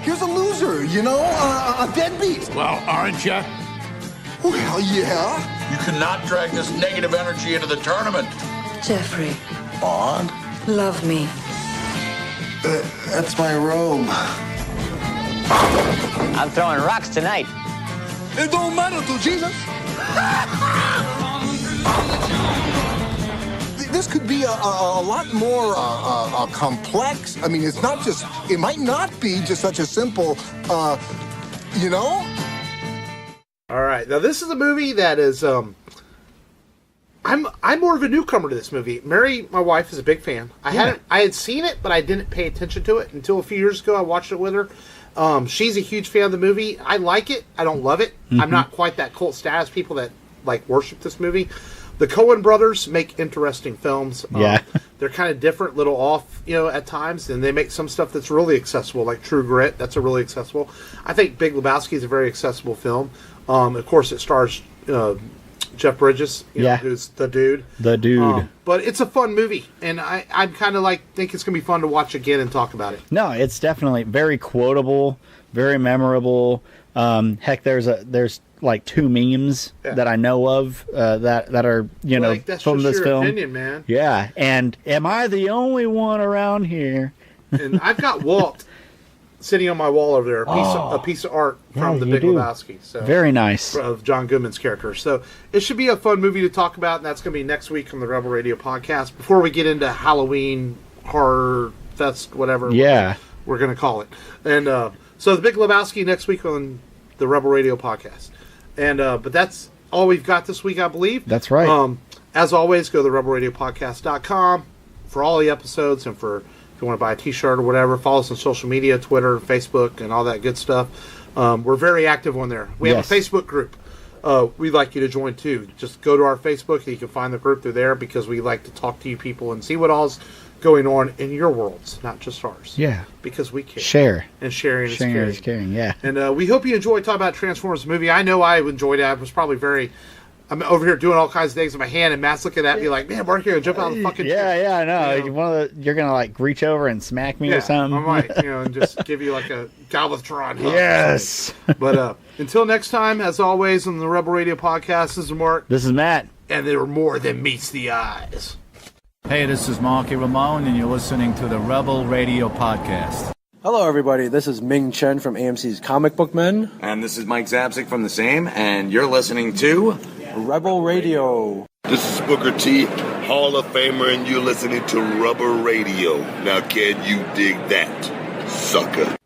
here's a loser, a deadbeat. Well, aren't you? Well, yeah. You cannot drag this negative energy into the tournament. Jeffrey, Maude? love me. That's my robe. I'm throwing rocks tonight. It don't matter to Jesus. This could be a lot more complex. I mean, it might not be just such a simple, All right. Now, this is a movie that is, I'm more of a newcomer to this movie. Mary, my wife, is a big fan. I had seen it, but I didn't pay attention to it until a few years ago. I watched it with her. She's a huge fan of the movie. I like it. I don't love it. Mm-hmm. I'm not quite that cult status people that worship this movie. The Coen brothers make interesting films. They're kind of different, little off, at times, and they make some stuff that's really accessible, like True Grit. That's a really accessible. I think Big Lebowski is a very accessible film. Of course, it stars Jeff Bridges, who's the dude. The dude. But it's a fun movie, and I'm kind of think it's going to be fun to watch again and talk about it. No, it's definitely very quotable, very memorable. Heck, there's like 2 memes that I know of that are that's from just this your film. Opinion, man. Yeah, and am I the only one around here? And I've got Walt sitting on my wall over there, a piece of art from the Big Lebowski. So very nice, of John Goodman's character. So it should be a fun movie to talk about, and that's going to be next week on the Rebel Radio podcast. Before we get into Halloween horror fest, whatever. Yeah. we're going to call it. And so the Big Lebowski next week on the Rebel Radio podcast. And but that's all we've got this week, I believe. That's right. As always, go to rebelradiopodcast.com for all the episodes, and for if you want to buy a t-shirt or whatever, follow us on social media, Twitter, Facebook, and all that good stuff. We're very active on there. We have a Facebook group. We'd like you to join too. Just go to our Facebook and you can find the group through there, because we like to talk to you people and see what all's going on in your worlds, not just ours. Yeah. Because we care. Share. And sharing is caring. Yeah. And we hope you enjoyed talking about Transformers movie. I know I enjoyed it. I was probably I'm over here doing all kinds of things with my hand, and Matt's looking at me like, man, Mark, you're going to jump out of the fucking chair. Yeah, I know. You're going to like reach over and smack me or something. I might, and just give you like a Galvatron hug. Yes. But until next time, as always, on the Rebel Radio Podcast, this is Mark. This is Matt. And there were more than meets the eyes. Hey, this is Marky Ramone, and you're listening to the Rebel Radio Podcast. Hello, everybody. This is Ming Chen from AMC's Comic Book Men. And this is Mike Zapsik from the same, and you're listening to Rebel Radio. This is Booker T, Hall of Famer, and you're listening to Rubber Radio. Now, can you dig that, sucker?